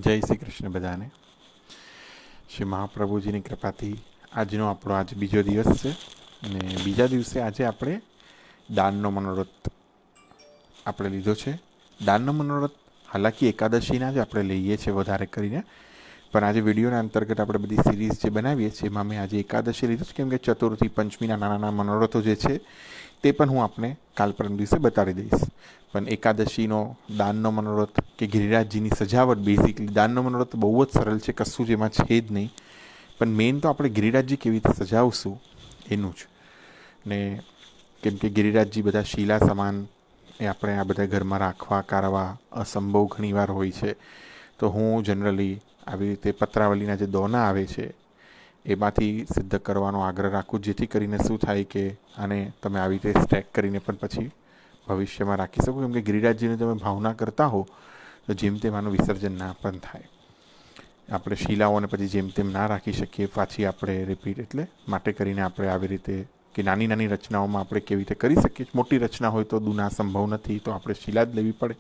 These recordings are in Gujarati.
જય શ્રી કૃષ્ણ બધાને. શ્રી મહાપ્રભુજીની કૃપાથી આજનો આપણો આજ બીજો દિવસ છે અને બીજા દિવસે આજે આપણે દાનનો મનોરથ આપણે લીધો છે. દાનનો મનોરથ હાલાકી એકાદશીના જ આપણે લઈએ છીએ વધારે કરીને, પણ આજે વિડીયોના અંતર્ગત આપણે બધી સિરીઝ જે બનાવીએ છીએ એમાં મેં આજે એકાદશી લીધું છે, કેમ કે ચતુર્થી પંચમીના નાના નાના મનોરથો જે છે તે પણ હું આપને કાલ પરમ દિવસે બતાવી દઈશ. પણ એકાદશીનો દાનનો મનોરથ કે ગિરિરાજજીની સજાવટ, બેઝિકલી દાનનો મનોરથ બહુ જ સરળ છે, કશું જ એમાં છે જ નહીં. પણ મેઇન તો આપણે ગિરિરાજજી કેવી રીતે સજાવશું એનું જ. ને કેમ કે ગિરિરાજજી બધા શીલા સમાન એ આપણે આ બધા ઘરમાં રાખવા કારવા અસંભવ ઘણીવાર હોય છે. તો હું જનરલી આવી રીતે પત્રાવલીના જે દોના આવે છે એમાંથી સિદ્ધ કરવાનો આગ્રહ રાખું, જેથી કરીને શું થાય કે આને તમે આવી રીતે સ્ટેક કરીને પણ પછી ભવિષ્યમાં રાખી શકો. કેમ કે ગિરિરાજજીની તમે ભાવના કરતા હો તો જેમ તેમ આનું વિસર્જન ના પણ થાય. આપણે શિલાઓને પછી જેમ તેમ ના રાખી શકીએ, પાછી આપણે રિપીટ, એટલે માટે કરીને આપણે આવી રીતે કે નાની નાની રચનાઓમાં આપણે કેવી રીતે કરી શકીએ. મોટી રચના હોય તો દુના સંભવ નથી, તો આપણે શિલા જ લેવી પડે.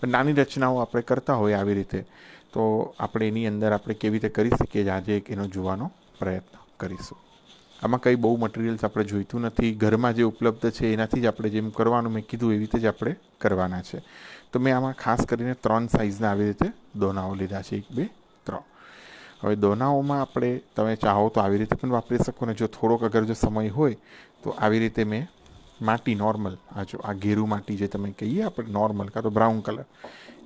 પણ નાની રચનાઓ આપણે કરતા હોય આવી રીતે, તો આપણે એની અંદર આપણે કેવી રીતે કરી શકીએ આજે એક એનો જોવાનો પ્રયત્ન કરીશું. આમાં કંઈ બહુ મટીરિયલ્સ આપણે જોઈતું નથી, ઘરમાં જે ઉપલબ્ધ છે એનાથી જ આપણે જેમ કરવાનું મેં કીધું એવી રીતે જ આપણે કરવાના છે. તો મેં આમાં ખાસ કરીને 3 સાઇઝના આવી રીતે દોનાઓ લીધા છે, 1 2 3. હવે દોનાઓમાં આપણે તમે ચાહો તો આવી રીતે પણ વાપરી શકો ને જો થોડોક અગર જો સમય હોય તો આવી રીતે મેં માટી નોર્મલ, આ જો આ ઘેરું માટી જે તમે કહીએ આપણે નોર્મલ કાં તો બ્રાઉન કલર,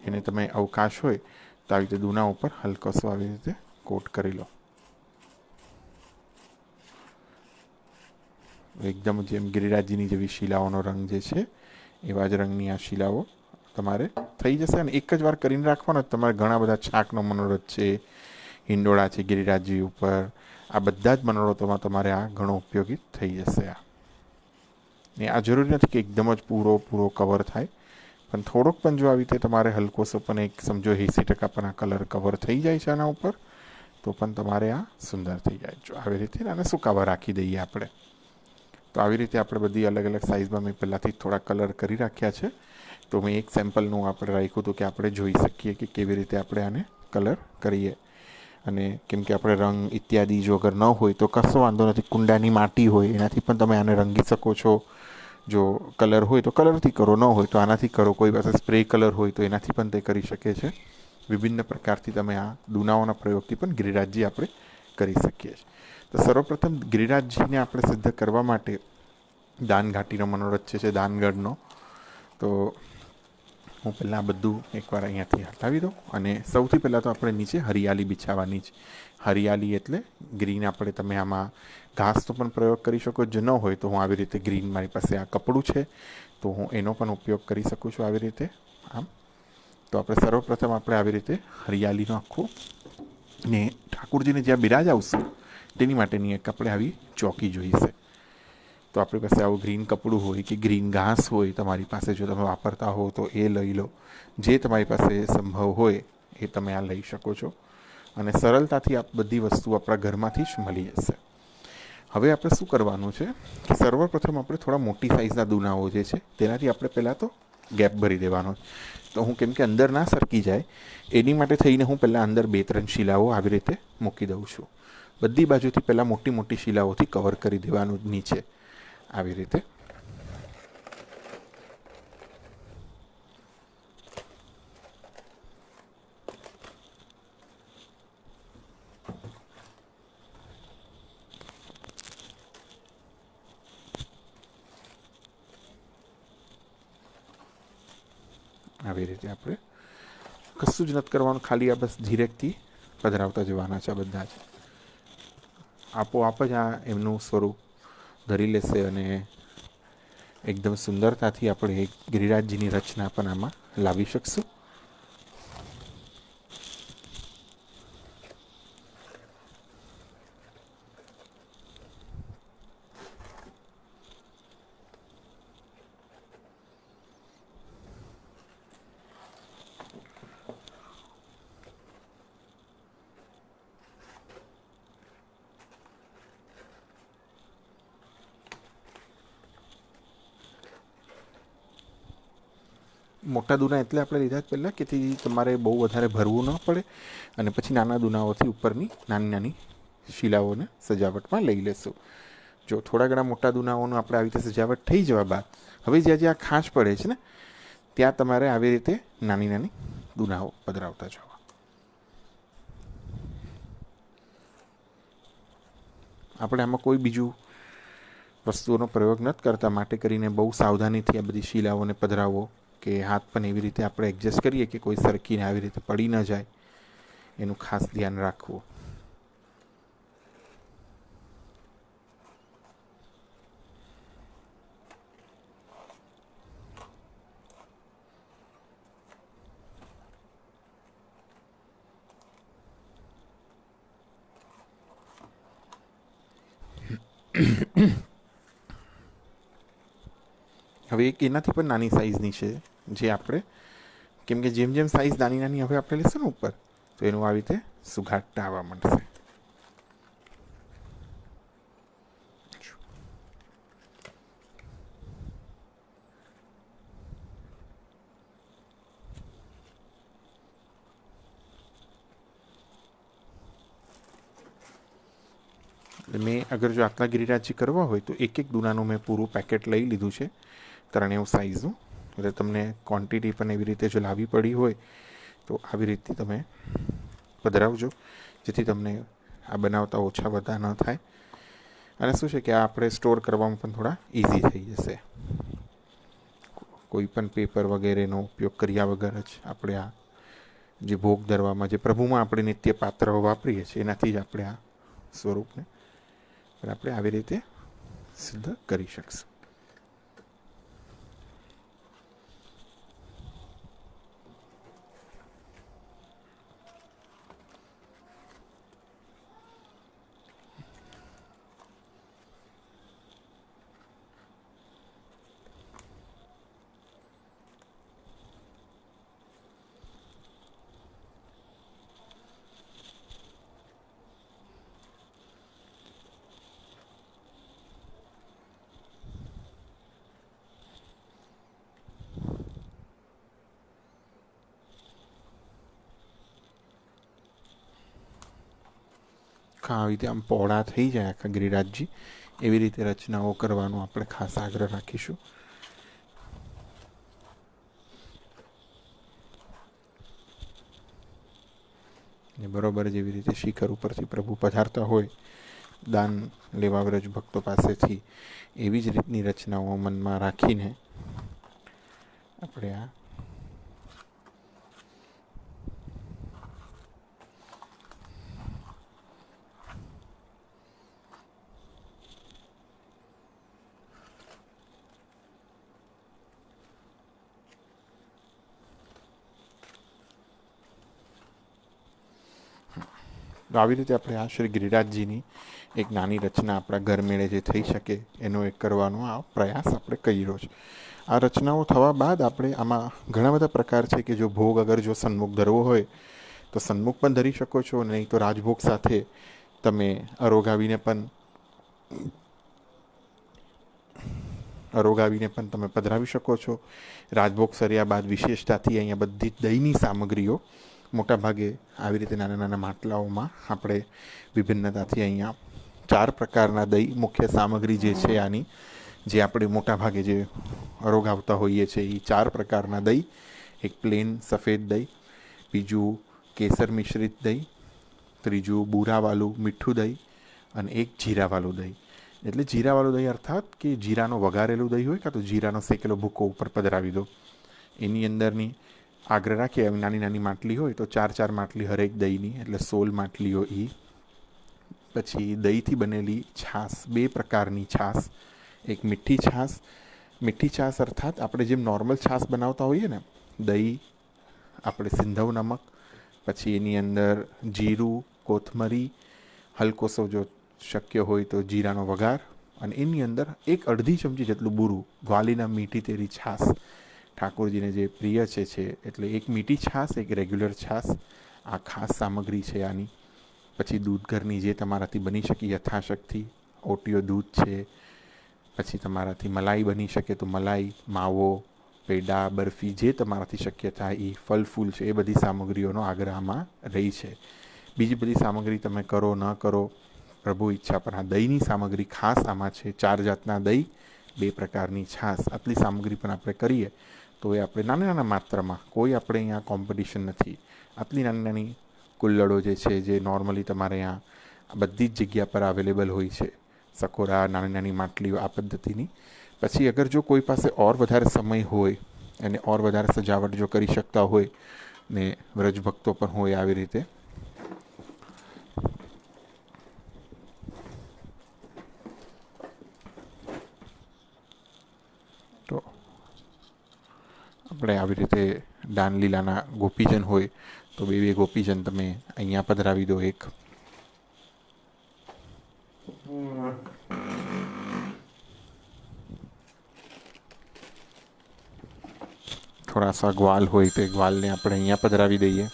એને તમે અવકાશ હોય તો આવી રીતે દૂના ઉપર હલકોસો આવી રીતે કોટ કરી લો. એકદમ જેમ ગિરિરાજજીની જેવી શિલાઓનો રંગ જે છે એવા જ રંગની આ શિલાઓ તમારે થઈ જશે. અને એક જ વાર કરીને રાખવાનો. તમારે ઘણા બધા છાકનો મનોરથ છે, હિંડોળા છે ગિરિરાજજી ઉપર, આ બધા જ મનોરથોમાં તમારે આ ઘણો ઉપયોગી થઈ જશે. ને આ જરૂરી નથી કે એકદમ જ પૂરો કવર થાય, પણ થોડોક પણ જો આવી રીતે તમારે હલકોસો પણ એક સમજો 80% પણ આ કલર કવર થઈ જાય છે આના ઉપર, તો પણ તમારે આ સુંદર થઈ જાય. જો આવી રીતે આને સુકાવા રાખી દઈએ આપણે. તો આવી રીતે આપણે બધી અલગ અલગ સાઇઝમાં મેં પહેલાંથી થોડા કલર કરી રાખ્યા છે. તો મેં એક સેમ્પલનું આપણે રાખ્યું હતું કે આપણે જોઈ શકીએ કે કેવી રીતે આપણે આને કલર કરીએ. અને કેમ કે આપણે રંગ ઇત્યાદિ જો અગર ન હોય તો કશો વાંધો નથી, કુંડાની માટી હોય એનાથી પણ તમે આને રંગી શકો છો. જો કલર હોય તો કલરથી કરો, ન હોય તો આનાથી કરો. કોઈ પાસે સ્પ્રે કલર હોય તો એનાથી પણ તે કરી શકે છે. વિભિન્ન પ્રકારથી તમે આ દૂનાઓના પ્રયોગથી પણ ગિરિરાજજી આપણે કરી શકીએ છીએ. તો સર્વપ્રથમ ગિરિરાજજીને આપણે સિદ્ધ કરવા માટે દાનઘાટીનો મનોરથ છે દાનગઢનો. તો હું પહેલાં બધું એકવાર અહીંયાથી હટાવી દઉં અને સૌથી પહેલાં તો આપણે નીચે હરિયાળી બિછાવવાની છે. હરિયાળી એટલે ગ્રીન. આપણે તમે આમાં ઘાસનો પણ પ્રયોગ કરી શકો. જો ન હોય તો હું આવી રીતે ગ્રીન, મારી પાસે આ કપડું છે તો હું એનો પણ ઉપયોગ કરી શકું છું આવી રીતે આમ. તો આપણે સર્વપ્રથમ આપણે આવી રીતે હરિયાળીનો આખું ને ઠાકુરજીને જ્યાં બિરાજાવશું તેની માટેની એક આપણે આવી ચોકી જોઈશે. તો આપણી પાસે આવું ગ્રીન કપડું હોય કે ગ્રીન ઘાસ હોય તમારી પાસે, જો તમે વાપરતા હો તો એ લઈ લો. જે તમારી પાસે સંભવ હોય એ તમે આ લઈ શકો છો. અને સરળતાથી આ બધી વસ્તુ આપણા ઘરમાંથી જ મળી જશે. હવે આપણે શું કરવાનું છે કે સર્વપ્રથમ આપણે થોડા મોટી સાઇઝના દૂનાઓ જે છે તેનાથી આપણે પહેલાં તો ગેપ ભરી દેવાનો. તો હું કેમ કે અંદર ના સરકી જાય એની માટે થઈને હું પહેલાં અંદર 2-3 શિલાઓ આવી રીતે મૂકી દઉં છું. બધી બાજુથી પહેલાં મોટી મોટી શિલાઓથી કવર કરી દેવાનું નીચે આવી રીતે. આવી રીતે આપણે કશું જ નથી કરવાનું, ખાલી આ બસ ધીરેકથી પધરાવતા જવાના છે બધા જ. આપોઆપ જ આ એમનું સ્વરૂપ ધરી લેશે અને એકદમ સુંદરતાથી આપણે એક ગિરિરાજજીની રચના પણ આમાં લાવી શકશું. મોટા દૂના એટલે આપણે લીધા પહેલાં કે તમારે બહુ વધારે ભરવું ન પડે, અને પછી નાના દૂનાઓથી ઉપરની નાની નાની શિલાઓને સજાવટમાં લઈ લેશું. જો થોડા ઘણા મોટા દૂનાઓનું આપણે આવી રીતે સજાવટ થઈ જવા બાદ હવે જ્યાં જ્યાં ખાંચ પડે છે ને ત્યાં તમારે આવી રીતે નાની નાની દૂનાઓ પધરાવતા જવા. આપણે આમાં કોઈ બીજું વસ્તુઓનો પ્રયોગ નથી કરતા, માટે કરીને બહુ સાવધાનીથી આ બધી શિલાઓને પધરાવો, કે હાથ પણ એવી રીતે આપણે એડજસ્ટ કરીએ કે કોઈ સરખીને આવી રીતે પડી ન જાય, એનું ખાસ ધ્યાન રાખવું. હવે એક એનાથી પણ નાની સાઇઝની છે જે આપણે, કેમ કે જેમ જેમ સાઇઝ નાની નાની હવે આપણે લેશું ને ઉપર, તો એનું આવી રીતે સુઘાટતા આવવા માંડશે. મેં અગર જો આટલા ગિરિરાજી કરવા હોય તો એક એક દૂનાનું મેં પૂરું પેકેટ લઈ લીધું છે 93 સાઇઝનું. એટલે તમને ક્વોન્ટિટી પણ એવી રીતે જો લાવવી પડી હોય તો આવી રીતે તમે પધરાવજો, જેથી તમને આ બનાવતા ઓછા બધા ન થાય. અને શું છે કે આ આપણે સ્ટોર કરવામાં પણ થોડા ઇઝી થઈ જશે. કોઈ પણ પેપર વગેરેનો ઉપયોગ કર્યા વગર જ આપણે આ જે ભોગ ધરવામાં, જે પ્રભુમાં આપણે નિત્ય પાત્ર વાપરીએ છીએ, એનાથી જ આપણે આ સ્વરૂપને આપણે આવી રીતે સિદ્ધ કરી શકશું. આવી રીતે આમ પહોળા થઈ જાય આખા ગિરિરાજજી, એવી રીતે રચનાઓ કરવાનો આપણે ખાસ આગ્રહ રાખીશું. બરોબર જેવી રીતે શિખર ઉપરથી પ્રભુ પધારતા હોય દાન લેવા વ્રજ ભક્તો પાસેથી, એવી જ રીતની રચનાઓ મનમાં રાખીને આપણે આ તો આવી રીતે આપણે આ શ્રી ગિરિરાજજીની એક નાની રચના આપણા ઘર મેળે જે થઈ શકે એનો એક કરવાનો આ પ્રયાસ આપણે કર્યો છે. આ રચનાઓ થવા બાદ આપણે આમાં ઘણા બધા પ્રકાર છે કે જો ભોગ અગર જો સન્મુખ ધરવો હોય તો સન્મુખ પણ ધરી શકો છો, નહીં તો રાજભોગ સાથે તમે અરોગાવીને પણ તમે પધરાવી શકો છો. રાજભોગ સર્યા બાદ વિશેષતાથી અહીંયા બધી દહીંની સામગ્રીઓ મોટાભાગે આવી રીતે નાના નાના માટલાઓમાં આપણે વિભિન્નતાથી અહીંયા 4 પ્રકારના દહીં મુખ્ય સામગ્રી જે છે આની, જે આપણે મોટાભાગે જે અરોગાવતા હોઈએ છીએ એ 4 પ્રકારના દહીં. એક પ્લેન સફેદ દહીં, બીજું કેસર મિશ્રિત દહીં, ત્રીજું બૂરાવાળું મીઠું દહીં, અને એક જીરાવાળું દહીં. એટલે જીરાવાળું દહીં અર્થાત કે જીરાનો વઘારેલું દહીં હોય કાં તો જીરાનો શેકેલો ભૂકો ઉપર પધરાવી દો. એની અંદરની આગ્રહ રાખીએ નાની નાની માટલી હોય તો 4 માટલી હરેક દહીંની, એટલે 16 માટલીઓ એ. પછી દહીંથી બનેલી છાશ, 2 પ્રકારની છાશ. એક મીઠી છાશ, મીઠી છાશ અર્થાત આપણે જેમ નોર્મલ છાશ બનાવતા હોઈએ ને, દહીં, આપણે સિંધવ નમક, પછી એની અંદર જીરું, કોથમરી, હલકોસો જો શક્ય હોય તો જીરાનો વઘાર, અને એની અંદર 1/2 ચમચી જેટલું બૂરું, ગ્વાલીના મીઠી તેરી છાશ ઠાકોરજીને જે પ્રિય છે. એટલે એક મીઠી છાશ, એક રેગ્યુલર છાશ, આ ખાસ સામગ્રી છે આની. પછી દૂધ ઘરની જે તમારાથી બની શકે યથાશક્તિ, ઓટીયો દૂધ છે. પછી તમારાથી મલાઈ બની શકે તો મલાઈ, માવો, પેડા, બરફી, જે તમારાથી શક્ય થાય એ ફલ ફૂલ છે, એ બધી સામગ્રીઓનો આગ્રહમાં રહી છે. બીજી બધી સામગ્રી તમે કરો ન કરો પ્રભુ ઈચ્છા, પણ આ દહીંની સામગ્રી ખાસ આમાં છે. 4 જાતના દહીં, 2 પ્રકારની છાશ, આટલી સામગ્રી પણ આપણે કરીએ તો એ આપણે નાના નાના માત્રામાં, કોઈ આપણે અહીંયા કોમ્પિટિશન નથી. આટલી નાની નાની કુલ્લડો જે છે, જે નોર્મલી તમારે અહીંયા બધી જ જગ્યા પર અવેલેબલ હોય છે, સકોરા, નાની નાની માટલીઓ, આ પદ્ધતિની. પછી અગર જો કોઈ પાસે ઓર વધારે સમય હોય અને ઓર વધારે સજાવટ જો કરી શકતા હોય ને વ્રજભક્તો પણ હોય આવી રીતે, તો આપણે આવી રીતે દાનલીલાના ગોપીજન હોય તો 2 ગોપીજન તમે અહીંયા પધરાવી દો. એક થોડા સા ગ્વાલ હોય તો ગ્વાલને આપણે અહીંયા પધરાવી દઈએ.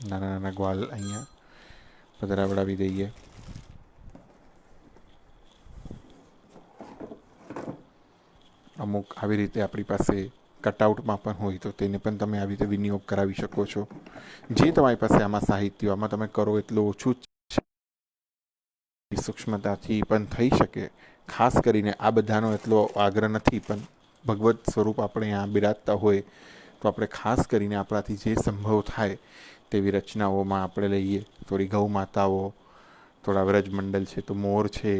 નાના નાના ગ્વાલ અહીંયા પધરાવડાવી દઈએ. અમુક આવી રીતે આપણી પાસે કટઆઉટમાં પણ હોય તો તેને પણ તમે આવી રીતે વિનિયોગ કરાવી શકો છો. જે તમારી પાસે આમાં સાહિત્ય, આમાં તમે કરો એટલું ઓછું સૂક્ષ્મતાથી પણ થઈ શકે. ખાસ કરીને આ બધાનો એટલો આગ્રહ નથી, પણ ભગવત સ્વરૂપ આપણે અહીંયા બિરાજતા હોય તો આપણે ખાસ કરીને આપણાથી જે સંભવ થાય તેવી રચનાઓમાં આપણે લઈએ. થોડી ગૌ માતાઓ, થોડા વ્રજમંડળ છે તો મોર છે,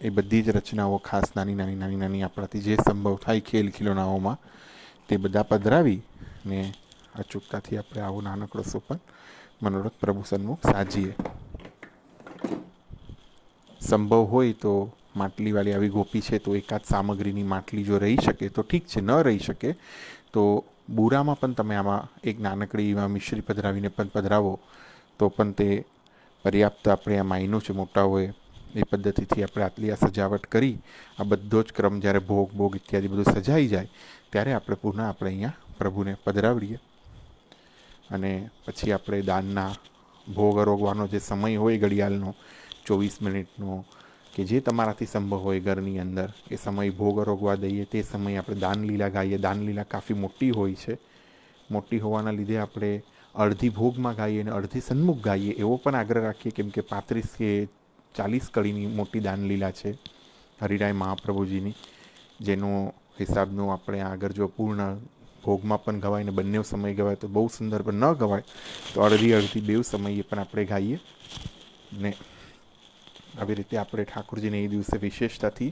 એ બધી જ રચનાઓ ખાસ નાની નાની નાની નાની આપણાથી જે સંભવ થાય ખેલ ખિલોનાઓમાં તે બધા પધરાવી ને અચૂકતાથી આપણે આવો નાનકડો સોપન મનોરથ પ્રભુ સન્મુખ સાજીએ. સંભવ હોય તો માટલીવાળી આવી ગોપી છે તો એકાદ સામગ્રીની માટલી જો રહી શકે તો ઠીક છે, ન રહી શકે તો બુરામાં પણ તમે આમાં એક નાનકડી એમાં મિશ્રી પધરાવીને પણ પધરાવો તો પણ તે પર્યાપ્ત. આપણે આ માયનો છે મોટા હોય એ પદ્ધતિથી આપણે આટલી આ સજાવટ કરી, આ બધો જ ક્રમ જ્યારે ભોગ ઇત્યાદિ બધું સજાઈ જાય ત્યારે આપણે પુનઃ આપણે અહીંયા પ્રભુને પધરાવીએ. અને પછી આપણે દાનના ભોગ અરોગવાનો જે સમય હોય ઘડિયાળનો 24 મિનિટનો કે જે તમારાથી સંભવ હોય ઘરની અંદર, એ સમય ભોગ અરોગવા દઈએ. તે સમયે આપણે દાનલીલા ગાઈએ. દાનલીલા કાફી મોટી હોય છે. મોટી હોવાના લીધે આપણે અડધી ભોગમાં ગાઈએ અને અડધી સન્મુખ ગાઈએ એવો પણ આગ્રહ રાખીએ, કેમ કે 35 કે 40 કડીની મોટી દાનલીલા છે હરિરાય મહાપ્રભુજીની, જેનો હિસાબનું આપણે આગળ જો પૂર્ણ ભોગમાં પણ ગવાય ને બંને સમય ગવાય તો બહુ સુંદર, પણ ન ગવાય તો અડધી 2 સમયે પણ આપણે ગાઈએ. ને આવી રીતે આપણે ઠાકોરજીને એ દિવસે વિશેષતાથી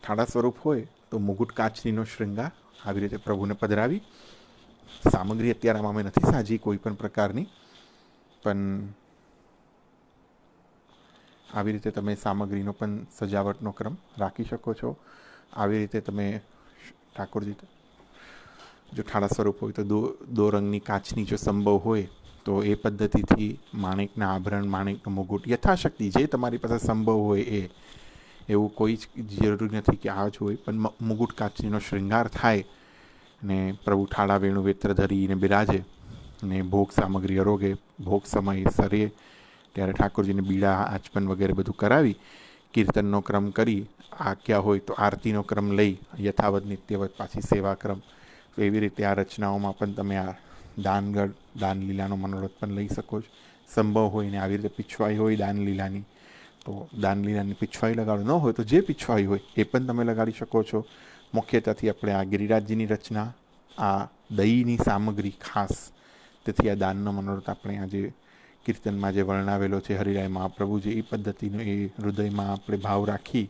ઠાડા સ્વરૂપ હોય તો મુગુટ કાચનીનો શૃંગાર આવી રીતે પ્રભુને પધરાવી. સામગ્રી અત્યારે આમાં અમે નથી સાજી કોઈ પણ પ્રકારની, પણ આવી રીતે તમે સામગ્રીનો પણ સજાવટનો ક્રમ રાખી શકો છો. આવી રીતે તમે ઠાકોરજી જો ઠાડા સ્વરૂપ હોય તો દો રંગની કાચની જો સંભવ હોય તો એ પદ્ધતિથી માણેકના આભરણ, માણેકનો મુગુટ યથાશક્તિ જે તમારી પાસે સંભવ હોય એ, એવું કોઈ જ જરૂરી નથી કે આ જ હોય, પણ મુગુટ કાચનીનો શૃંગાર થાય ને પ્રભુ ઠાડા વેણુ વેત્ર ધરીને બિરાજે ને ભોગ સામગ્રી અરોગે. ભોગ સમય સરે ત્યારે ઠાકોરજીને બીડા, આચમન વગેરે બધું કરાવી કીર્તનનો ક્રમ કરી, આજ્ઞા હોય તો આરતીનો ક્રમ લઈ યથાવત નિત્યવત પાછી સેવા ક્રમ. તો એવી રીતે આ રચનાઓમાં પણ તમે આ દાનલીલાનો મનોરથ પણ લઈ શકો છો. સંભવ હોય ને આવી રીતે પીછવાઈ હોય દાનલીલાની તો દાનલીલાની પીછવાઈ લગાડો, ન હોય તો જે પીછવાઈ હોય એ પણ તમે લગાડી શકો છો. મુખ્યત્વેથી આપણે આ ગિરિરાજજીની રચના, આ દહીંની સામગ્રી ખાસ, તેથી આ દાનનો મનોરથ આપણે આજે કીર્તનમાં જે વર્ણવેલો છે હરિરાય મહાપ્રભુજી, એ પદ્ધતિનો એ હૃદયમાં આપણે ભાવ રાખી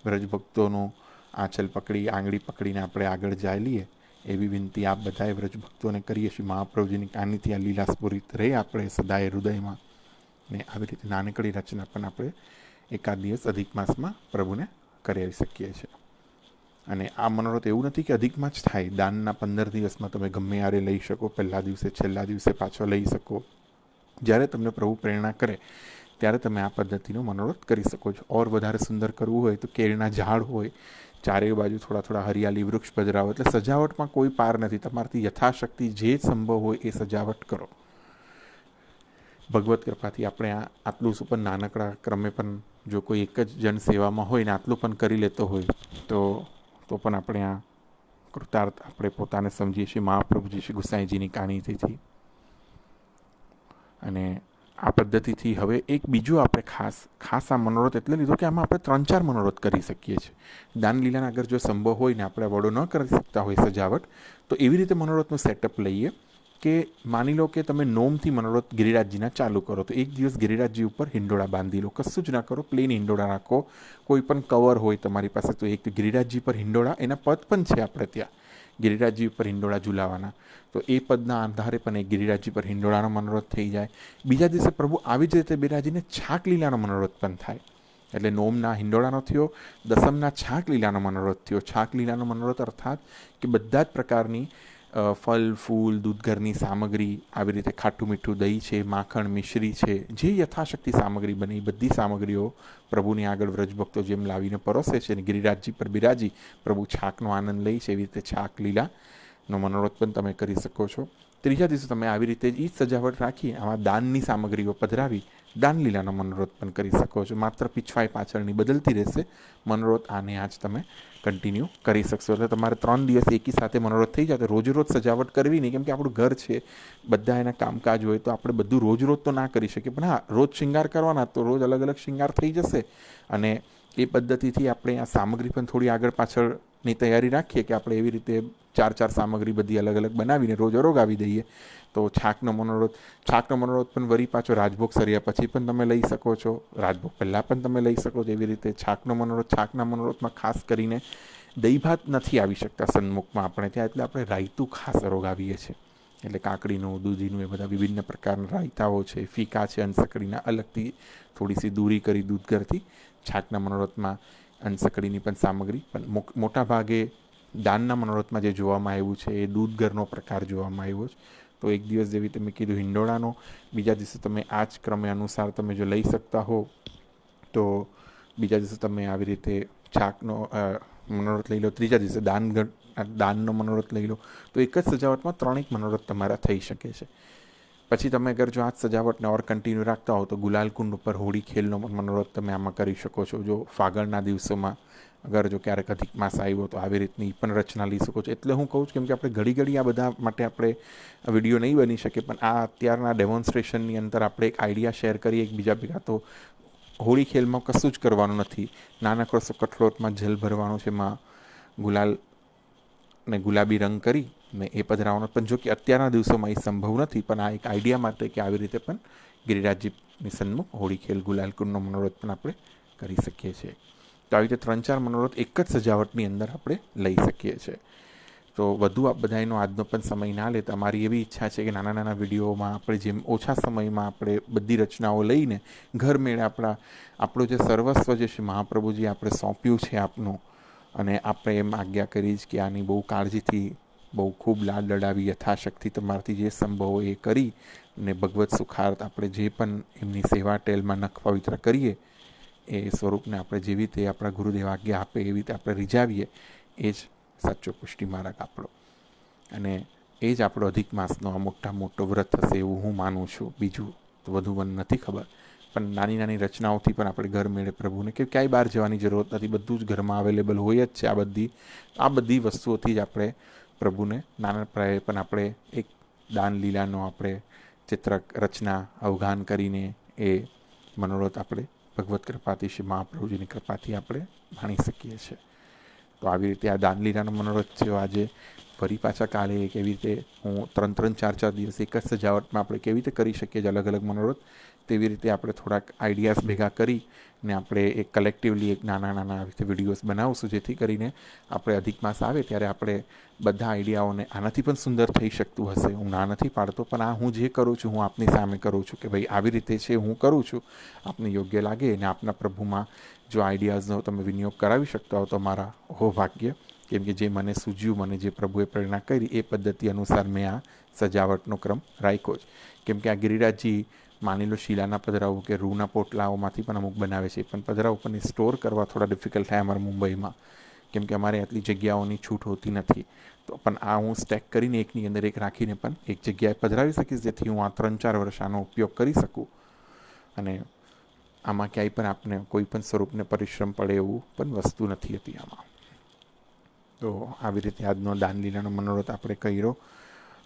વ્રજભક્તોનો આંચલ પકડી, આંગળી પકડીને આપણે આગળ ચાલીએ એવી વિનંતી આપ બધાએ વ્રજભક્તોને કરીએ છીએ. મહાપ્રભુજીની કાનીથી આ લીલા સ્ફુરિત રહે આપણે સદાય હૃદયમાં. ને આવી રીતે નાનકડી રચના પણ આપણે એકાદ દિવસ અધિક માસમાં પ્રભુને કરાવી શકીએ છીએ. અને આ મનોરથ એવું નથી કે અધિકમાં જ થાય. દાનના 15 દિવસમાં તમે ગમે યારે લઈ શકો, પહેલા દિવસે છેલ્લા દિવસે પાછો લઈ શકો. જ્યારે તમને પ્રભુ પ્રેરણા કરે ત્યારે તમે આ પદ્ધતિનો મનોરથ કરી શકો છો. ઓર વધારે સુંદર કરવું હોય તો કેળના ઝાડ હોય, ચારેય બાજુ થોડા થોડા હરિયાળી વૃક્ષ પધરાવો. એટલે સજાવટમાં કોઈ પાર નથી. તમારાથી યથાશક્તિ જે સંભવ હોય એ સજાવટ કરો. ભગવત કૃપાથી આપણે આટલું શું પણ નાનકડા ક્રમે પણ જો કોઈ એક જ જણ સેવામાં હોય ને આટલું પણ કરી લેતો હોય તો પણ આપણે આ કૃતાર્થ આપણે પોતાને સમજીએ છીએ મહાપ્રભુજી શ્રી ગુસાઈજીની કાણીથી. અને આ પદ્ધતિથી હવે એક બીજું આપણે ખાસ આ મનોરથ એટલે લીધો કે આમાં આપણે 3-4 મનોરથ કરી શકીએ છીએ. દાનલીલાના આગળ જો સંભવ હોય ને આપણે વડો ન કરી શકતા હોય સજાવટ, તો એવી રીતે મનોરથનું સેટઅપ લઈએ કે માની લો કે તમે નોમથી મનોરથ ગિરિરાજજીના ચાલુ કરો, તો એક દિવસ ગિરિરાજજી ઉપર હિંડોળા બાંધી લો, કશું જ ના કરો, પ્લેન હિંડોળા રાખો. કોઈ પણ કવર હોય તમારી પાસે તો એક ગિરિરાજજી પર હિંડોળા, એના પદ પણ છે આપણે ત્યાં ગિરિરાજજી ઉપર હિંડોળા ઝુલાવાના, તો એ પદના આધારે પણ એક ગિરિરાજજી પર હિંડોળાનો મનોરથ થઈ જાય. બીજા દિવસે પ્રભુ આવી જ રીતે બિરાજીને છાક લીલાનો મનોરથ પણ થાય. એટલે નોમના હિંડોળાનો થયો, દસમના છાક લીલાનો મનોરથ થયો. છાક લીલાનો મનોરથ અર્થાત કે બધા જ પ્રકારની ફલ ફૂલ દૂધઘરની સામગ્રી, આવી રીતે ખાટું મીઠું દહીં છે, માખણ મિશ્રી છે, જે યથાશક્તિ સામગ્રી બને એ બધી સામગ્રીઓ પ્રભુની આગળ વ્રજભક્તો જેમ લાવીને પરોસે છે અને ગિરિરાજજી પર બિરાજી પ્રભુ છાકનો આનંદ લે છે, એવી રીતે છાક લીલાનો મનોરથ પણ તમે કરી શકો છો. ત્રીજા દિવસે તમે આવી રીતે જ સજાવટ રાખી આમાં દાનની સામગ્રીઓ પધરાવી દાનલીલાનો મનોરથ પણ કરી શકો છો. માત્ર પીછવાઈ પાછળની બદલતી રહેશે, મનોરથ આને આજ તમે કન્ટિન્યુ કરી શકશો. એટલે તમારે 3 દિવસ એકી સાથે મનોરથ થઈ જાય. તો રોજ રોજ સજાવટ કરવી નહીં, કેમ કે આપણું ઘર છે, બધા એના કામકાજ હોય, તો આપણે બધું રોજ રોજ તો ના કરી શકીએ. પણ હા, રોજ શૃંગાર કરવાના તો રોજ અલગ અલગ શૃંગાર થઈ જશે. અને એ પદ્ધતિથી આપણે આ સામગ્રી પણ થોડી આગળ પાછળની તૈયારી રાખીએ કે આપણે એવી રીતે 4 સામગ્રી બધી અલગ અલગ બનાવીને રોજ અરોગાવી દઈએ. તો છાકનો મનોરથ પણ વરી પાછો રાજભોગ સર્યા પછી પણ તમે લઈ શકો છો, રાજભોગ પહેલાં પણ તમે લઈ શકો છો. એવી રીતે છાકના મનોરથમાં ખાસ કરીને દહીં ભાત નથી આવી શકતા સન્મુખમાં આપણે ત્યાં, એટલે આપણે રાયતું ખાસ અરોગાવીએ છીએ. એટલે કાકડીનું, દૂધીનું, એ બધા વિભિન્ન પ્રકારના રાયતાઓ છે, ફીકા છે, અનસકડીના અલગથી થોડી સી દૂરી કરી દૂધઘરથી. છાકના મનોરથમાં અનસકડીની પણ સામગ્રી, પણ મોટા ભાગે દાનના મનોરથમાં જે જોવામાં આવ્યું છે એ દૂધઘરનો પ્રકાર જોવામાં આવ્યો છે. તો એક દિવસ જેવી તમે કીધું હિંડોળાનો, બીજા દિવસે તમે આ જ ક્રમે અનુસાર તમે જો લઈ શકતા હો તો બીજા દિવસે તમે આવી રીતે છાકનો મનોરથ લઈ લો. ત્રીજા દિવસે દાનનો મનોરથ લઈ લો. તો એક જ સજાવટમાં 3 મનોરથ તમારા થઈ શકે છે. પછી તમે અગર જો આ સજાવટને ઓર કન્ટિન્યુ રાખતા હો તો ગુલાલકુંડ ઉપર હોળી ખેલનો મનોરથ તમે આમાં કરી શકો છો. જો ફાગણના દિવસોમાં અગર જો ક્યારેક અધિક માસ આવ્યો તો આવી રીતની પણ રચના લઈ શકો છો. એટલે હું કહું છું કેમ કે આપણે ઘડી આ બધા માટે આપણે વિડીયો નહીં બની શકે, પણ આ અત્યારના ડેમોન્સ્ટ્રેશનની અંદર આપણે એક આઈડિયા શેર કરીએ એકબીજા ભેગા. તો હોળી ખેલમાં કશું જ કરવાનું નથી, નાનકડો કઠલોટમાં જલ ભરવાનું છે, એમાં ગુલાલ ને ગુલાબી રંગ કરી ને એ પધરાવવાનો. પણ જો કે અત્યારના દિવસોમાં એ સંભવ નથી, પણ આ એક આઈડિયા માટે કે આવી રીતે પણ ગિરિરાજજીની સન્મુખ હોળી ખેલ ગુલાલકુંડનો મનોરથ પણ આપણે કરી શકીએ છીએ. તો આવી રીતે 3-4 મનોરથ એક જ સજાવટની અંદર આપણે લઈ શકીએ છીએ. તો વધુ આ બધાનો આજનો પણ સમય ના લે, તમારી એવી ઈચ્છા છે કે નાના વિડીયોમાં આપણે જેમ ઓછા સમયમાં આપણે બધી રચનાઓ લઈને ઘર મેળે આપણું જે સર્વસ્વ જે છે મહાપ્રભુજી આપણે સોંપ્યું છે આપનું, અને આપણે એમ આજ્ઞા કરી જ કે આની બહુ કાળજીથી બહુ ખૂબ લાડ લડાવી યથાશક્તિ તમારાથી જે સંભવ એ કરી ને ભગવત સુખાર્થ આપણે જે પણ એમની સેવા ટેલમાં નખ પવિત્ર કરીએ એ સ્વરૂપને આપણે જેવી રીતે આપણા ગુરુદેવ આજ્ઞા આપે એવી રીતે આપણે રીઝાવીએ. એ જ સાચો પુષ્ટિ માર્ગ આપણો, અને એ જ આપણો અધિક માસનો આ મોટો વ્રત હશે એવું હું માનું છું. બીજું તો વધુ મને નથી ખબર, પણ નાની રચનાઓથી પણ આપણે ઘર મેળે પ્રભુને કે ક્યાંય બહાર જવાની જરૂરત નથી, બધું જ ઘરમાં અવેલેબલ હોય જ છે. આ બધી વસ્તુઓથી જ આપણે પ્રભુને નાના પ્રાયે પણ આપણે એક દાન લીલાનો આપણે ચિત્ર રચના અવગાન કરીને એ મનોરથ આપણે ભગવત કૃપાથી શ્રી મહાપ્રભુજીની કૃપાથી આપણે માણી શકીએ છીએ. તો આવી રીતે આ દાનલીલાનો મનોરથ છે. આજે ફરી પાછા કાલે કેવી રીતે હું 3-4 દિવસ એક જ સજાવટમાં આપણે કેવી રીતે કરી શકીએ અલગ અલગ મનોરથ, તેવી રીતે આપણે થોડાક આઈડિયાઝ ભેગા કરી ને આપણે એક કલેક્ટિવલી એક નાના આવી રીતે વિડીયોઝ બનાવશું, જેથી કરીને આપણે અધિક માસ આવે ત્યારે આપણે બધા આઈડિયાઓને આનાથી પણ સુંદર થઈ શકતું હશે. હું ના નથી પાડતો, પણ આ હું જે કરું છું હું આપની સામે કરું છું કે ભાઈ આવી રીતે છે હું કરું છું, આપને યોગ્ય લાગે અને આપના પ્રભુમાં જો આઈડિયાઝનો તમે વિનિયોગ કરાવી શકતા હો તો મારા હો ભાગ્ય. કેમ કે જે મને સૂઝ્યું, મને જે પ્રભુએ પ્રેરણા કરી એ પદ્ધતિ અનુસાર મેં આ સજાવટનો ક્રમ રાખ્યો છે. કેમ કે આ ગિરિરાજજી માની લો શીલાના પધરાઓ કે રૂના પોટલાઓમાંથી પણ અમુક બનાવે છે, પણ પધરાઓ પણ સ્ટોર કરવા થોડા ડિફિકલ્ટ થાય અમારા મુંબઈમાં. કેમ કે અમારે આટલી જગ્યાઓની છૂટ હોતી નથી. તો પણ આ હું સ્ટેક કરીને એકની અંદર એક રાખીને પણ એક જગ્યાએ પધરાવી શકીશ, જેથી હું આ 3-4 વર્ષ આનો ઉપયોગ કરી શકું અને આમાં ક્યાંય પણ આપને કોઈ પણ સ્વરૂપને પરિશ્રમ પડે એવું પણ વસ્તુ નથી હતી આમાં. તો આવી રીતે આજનો દાનલીલાનો મનોરથ આપણે કર્યો.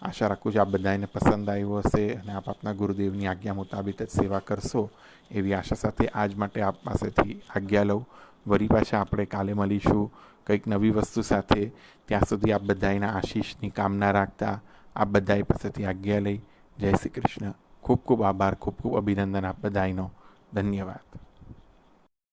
આશા રાખું છું આપ બધાને પસંદ આવ્યો હશે અને આપ આપના ગુરુદેવની આજ્ઞા મુતાબિક જ સેવા કરશો એવી આશા સાથે આજ માટે આપ પાસેથી આજ્ઞા લઉં. વળી પાછા આપણે કાલે મળીશું કંઈક નવી વસ્તુ સાથે. ત્યાં સુધી આપ બધાના આશીષની કામના રાખતા આપ બધાએ પાસેથી આજ્ઞા લઈ. જય શ્રી કૃષ્ણ. ખૂબ ખૂબ આભાર, ખૂબ ખૂબ અભિનંદન આપ બધાનો. ધન્યવાદ.